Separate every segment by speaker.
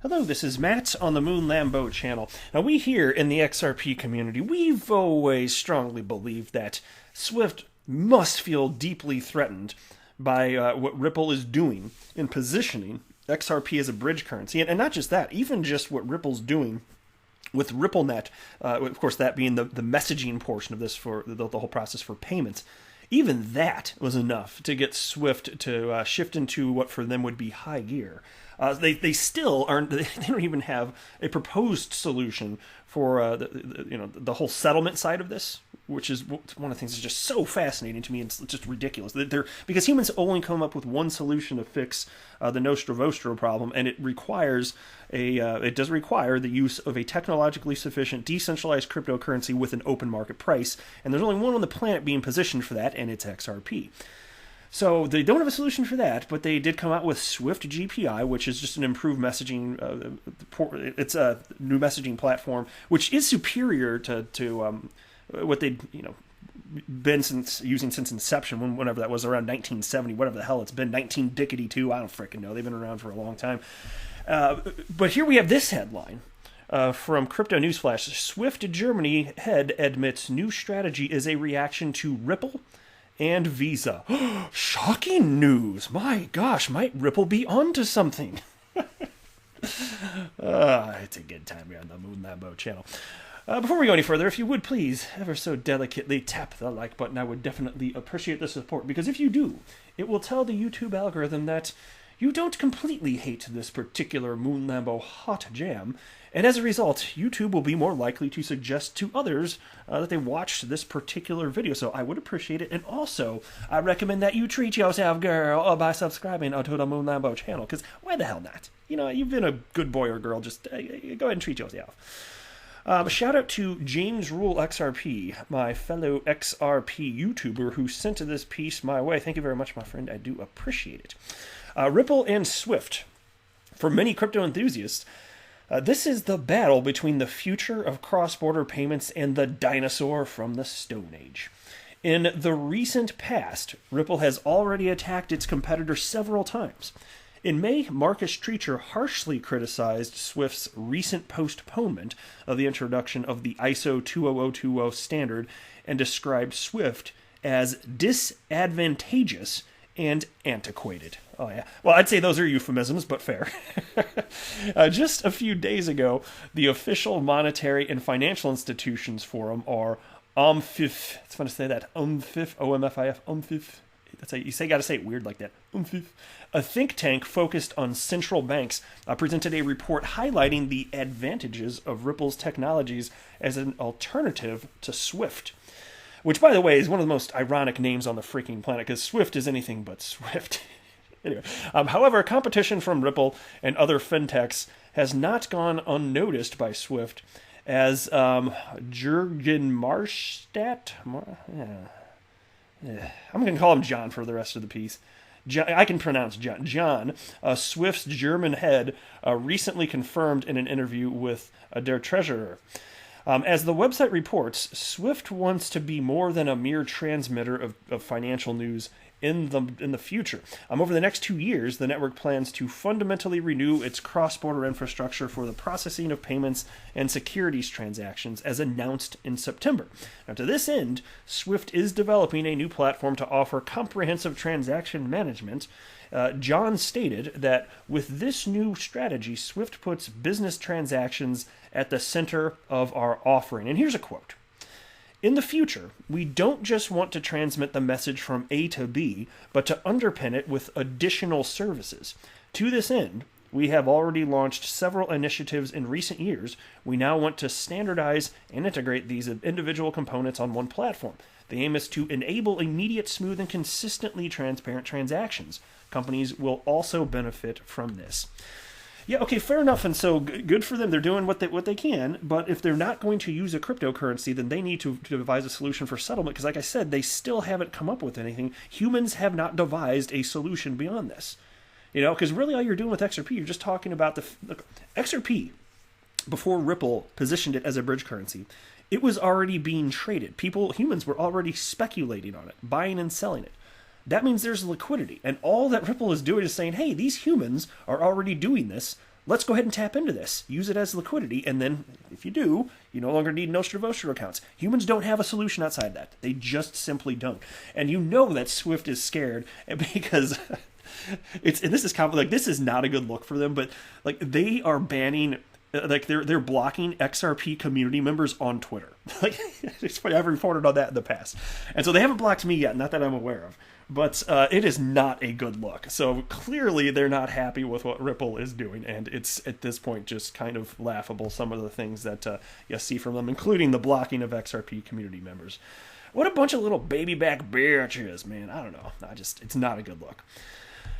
Speaker 1: Hello, this is Matt on the Moon Lambo channel. Now, we here in the XRP community, we've always strongly believed that Swift must feel deeply threatened by what Ripple is doing in positioning XRP as a bridge currency. And not just that, even just what Ripple's doing with RippleNet, of course, that being the messaging portion of this for the whole process for payments. Even that was enough to get Swift to shift into what for them would be high gear. They still aren't. They don't even have a proposed solution for the whole settlement side of this, which is one of the things that's just so fascinating to me. It's just ridiculous. Because humans only come up with one solution to fix the Nostra Vostra problem, and it does require the use of a technologically sufficient decentralized cryptocurrency with an open market price. And there's only one on the planet being positioned for that, and it's XRP. So they don't have a solution for that, but they did come out with Swift GPI, which is just an improved messaging. It's a new messaging platform, which is superior to what they'd been using since inception, whenever that was, around 1970, whatever the hell it's been, 19-dickety-2, I don't freaking know. They've been around for a long time. But here we have this headline from Crypto Newsflash: Swift Germany head admits new strategy is a reaction to Ripple and Visa. Shocking news! My gosh, might Ripple be onto something? It's a good time here on the Moon Lambo channel. Before we go any further, if you would please, ever so delicately, tap the like button. I would definitely appreciate the support, because if you do, it will tell the YouTube algorithm that you don't completely hate this particular Moon Lambo hot jam, and as a result, YouTube will be more likely to suggest to others that they watched this particular video. So I would appreciate it, and also I recommend that you treat yourself, girl, by subscribing to the Moon Lambo channel, because why the hell not? You've been a good boy or girl, just go ahead and treat yourself. A shout out to James Rule XRP, my fellow XRP YouTuber, who sent this piece my way. Thank you very much, my friend. I do appreciate it. Ripple and Swift. For many crypto enthusiasts, this is the battle between the future of cross-border payments and the dinosaur from the Stone Age. In the recent past, Ripple has already attacked its competitor several times. In May, Marcus Treacher harshly criticized Swift's recent postponement of the introduction of the ISO 20020 standard and described Swift as disadvantageous and antiquated. Oh, yeah. Well, I'd say those are euphemisms, but fair. Just a few days ago, the official Monetary and Financial Institutions Forum, or OMFIF, it's fun to say that, OMFIF, O-M-F-I-F, OMFIF. That's how you got to say it weird like that. A think tank focused on central banks presented a report highlighting the advantages of Ripple's technologies as an alternative to Swift. Which, by the way, is one of the most ironic names on the freaking planet, because Swift is anything but Swift. Anyway, however, competition from Ripple and other fintechs has not gone unnoticed by Swift, as Jürgen Marstadt... I'm going to call him John for the rest of the piece. I can pronounce John. John, Swift's German head, recently confirmed in an interview with Der Treasurer. As the website reports, Swift wants to be more than a mere transmitter of financial news in the future. Over the next 2 years, the network plans to fundamentally renew its cross-border infrastructure for the processing of payments and securities transactions, as announced in September. Now, to this end, Swift is developing a new platform to offer comprehensive transaction management. John stated that with this new strategy, Swift puts business transactions at the center of our offering. And here's a quote. In the future, we don't just want to transmit the message from A to B, but to underpin it with additional services. To this end, we have already launched several initiatives in recent years. We now want to standardize and integrate these individual components on one platform. The aim is to enable immediate, smooth, and consistently transparent transactions. Companies will also benefit from this. Yeah, okay, fair enough, and so good for them. They're doing what they can, but if they're not going to use a cryptocurrency, then they need to devise a solution for settlement, because like I said, they still haven't come up with anything. Humans have not devised a solution beyond this. Because really all you're doing with XRP, you're just talking about the XRP, before Ripple positioned it as a bridge currency, it was already being traded. Humans were already speculating on it, buying and selling it. That means there's liquidity. And all that Ripple is doing is saying, hey, these humans are already doing this. let's go ahead and tap into this. Use it as liquidity, and then if you do, you no longer need Nostra Vostra accounts. Humans don't have a solution outside that. They just simply don't. And you know that Swift is scared because this is not a good look for them, but like they are banning, like they're blocking XRP community members on Twitter. Like it's funny, I've reported on that in the past, and so they haven't blocked me yet, not that I'm aware of. But it is not a good look. So clearly they're not happy with what Ripple is doing, and it's at this point just kind of laughable, some of the things that you see from them, including the blocking of XRP community members. What a bunch of little baby back bitches, man. I don't know. It's not a good look.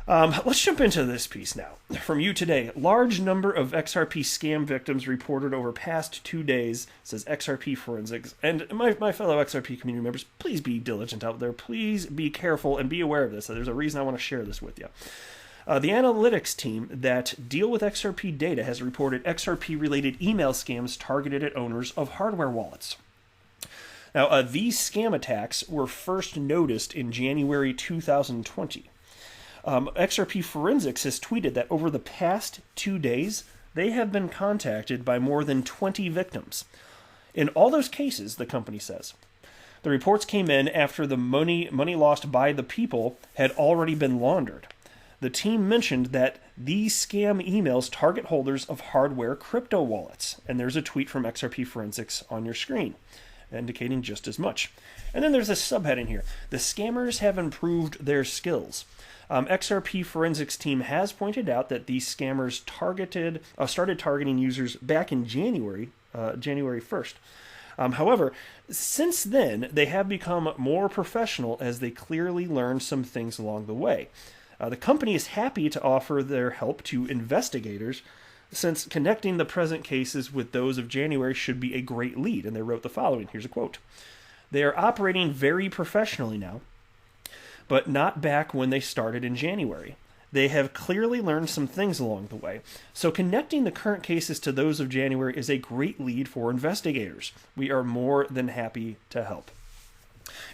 Speaker 1: Let's jump into this piece now. From You Today, large number of XRP scam victims reported over past 2 days, says XRP Forensics. And my fellow XRP community members, please be diligent out there. Please be careful and be aware of this. There's a reason I want to share this with you. The analytics team that deal with XRP data has reported XRP-related email scams targeted at owners of hardware wallets. Now, these scam attacks were first noticed in January 2020. XRP Forensics has tweeted that over the past 2 days, they have been contacted by more than 20 victims. In all those cases, the company says, the reports came in after the money lost by the people had already been laundered. The team mentioned that these scam emails target holders of hardware crypto wallets, and there's a tweet from XRP Forensics on your screen indicating just as much. And then there's a subheading here. The scammers have improved their skills. XRP Forensics team has pointed out that these scammers started targeting users back in January 1st. However, since then, they have become more professional as they clearly learned some things along the way. The company is happy to offer their help to investigators, since connecting the present cases with those of January should be a great lead. And they wrote the following. Here's a quote. They are operating very professionally now, but not back when they started in January. They have clearly learned some things along the way. So connecting the current cases to those of January is a great lead for investigators. We are more than happy to help.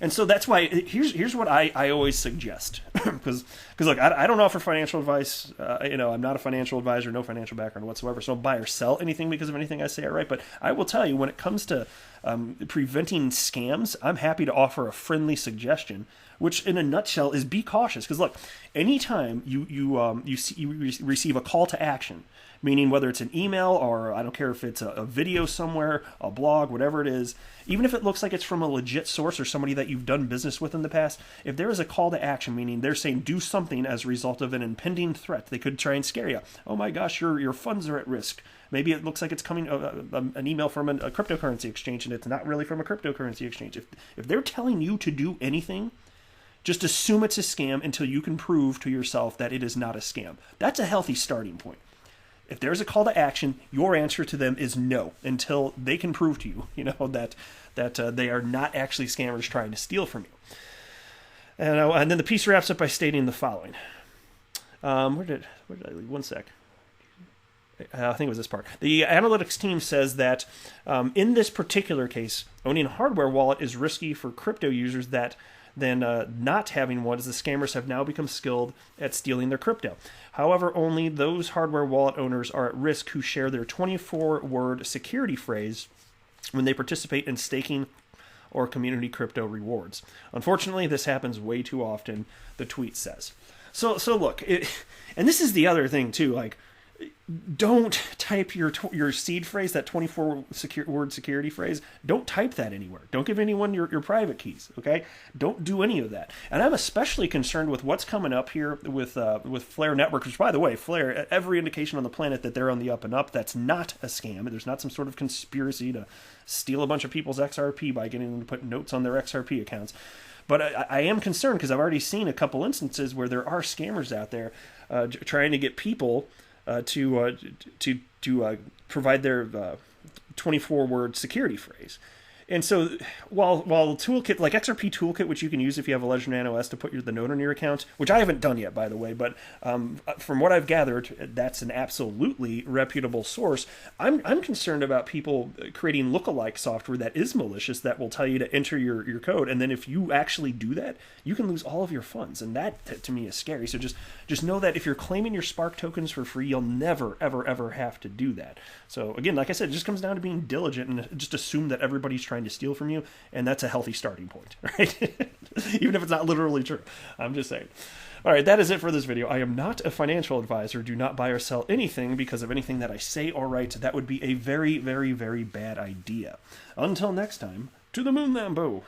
Speaker 1: And so that's why, here's what I always suggest. Because look, I don't offer financial advice. I'm not a financial advisor, no financial background whatsoever. So don't buy or sell anything because of anything I say or write. But I will tell you, when it comes to preventing scams, I'm happy to offer a friendly suggestion, which in a nutshell is be cautious. Because look, anytime you receive a call to action, meaning whether it's an email or I don't care if it's a video somewhere, a blog, whatever it is, even if it looks like it's from a legit source or somebody that you've done business with in the past, if there is a call to action, meaning they're saying do something as a result of an impending threat, they could try and scare you. Oh my gosh, your funds are at risk. Maybe it looks like it's coming an email from a cryptocurrency exchange and it's not really from a cryptocurrency exchange. If they're telling you to do anything, just assume it's a scam until you can prove to yourself that it is not a scam. That's a healthy starting point. If there's a call to action, your answer to them is no, until they can prove to you, that they are not actually scammers trying to steal from you. And then the piece wraps up by stating the following. Where did I leave? One sec. I think it was this part. The analytics team says that in this particular case, owning a hardware wallet is risky for crypto users than not having one, as the scammers have now become skilled at stealing their crypto. However, only those hardware wallet owners are at risk who share their 24-word security phrase when they participate in staking or community crypto rewards. Unfortunately, this happens way too often, the tweet says. So look, and this is the other thing too, like, don't type your seed phrase, that 24-word security phrase. Don't type that anywhere. Don't give anyone your private keys, okay? Don't do any of that. And I'm especially concerned with what's coming up here with Flare Network, which, by the way, Flare, every indication on the planet that they're on the up and up. That's not a scam. There's not some sort of conspiracy to steal a bunch of people's XRP by getting them to put notes on their XRP accounts. But I am concerned because I've already seen a couple instances where there are scammers out there trying to get people to provide their 24-word security phrase. And so while Toolkit, like XRP Toolkit, which you can use if you have a Ledger Nano S to put the node on your account, which I haven't done yet, by the way, but from what I've gathered, that's an absolutely reputable source. I'm concerned about people creating lookalike software that is malicious that will tell you to enter your code, and then if you actually do that, you can lose all of your funds, and that to me is scary. So just know that if you're claiming your Spark tokens for free, you'll never, ever, ever have to do that. So again, like I said, it just comes down to being diligent and just assume that everybody's trying to steal from you, and that's a healthy starting point, right? Even if it's not literally true. I'm just saying. All right, that is it for this video. I am not a financial advisor. Do not buy or sell anything because of anything that I say or write. That would be a very, very, very bad idea. Until next time, to the moon, Lambo.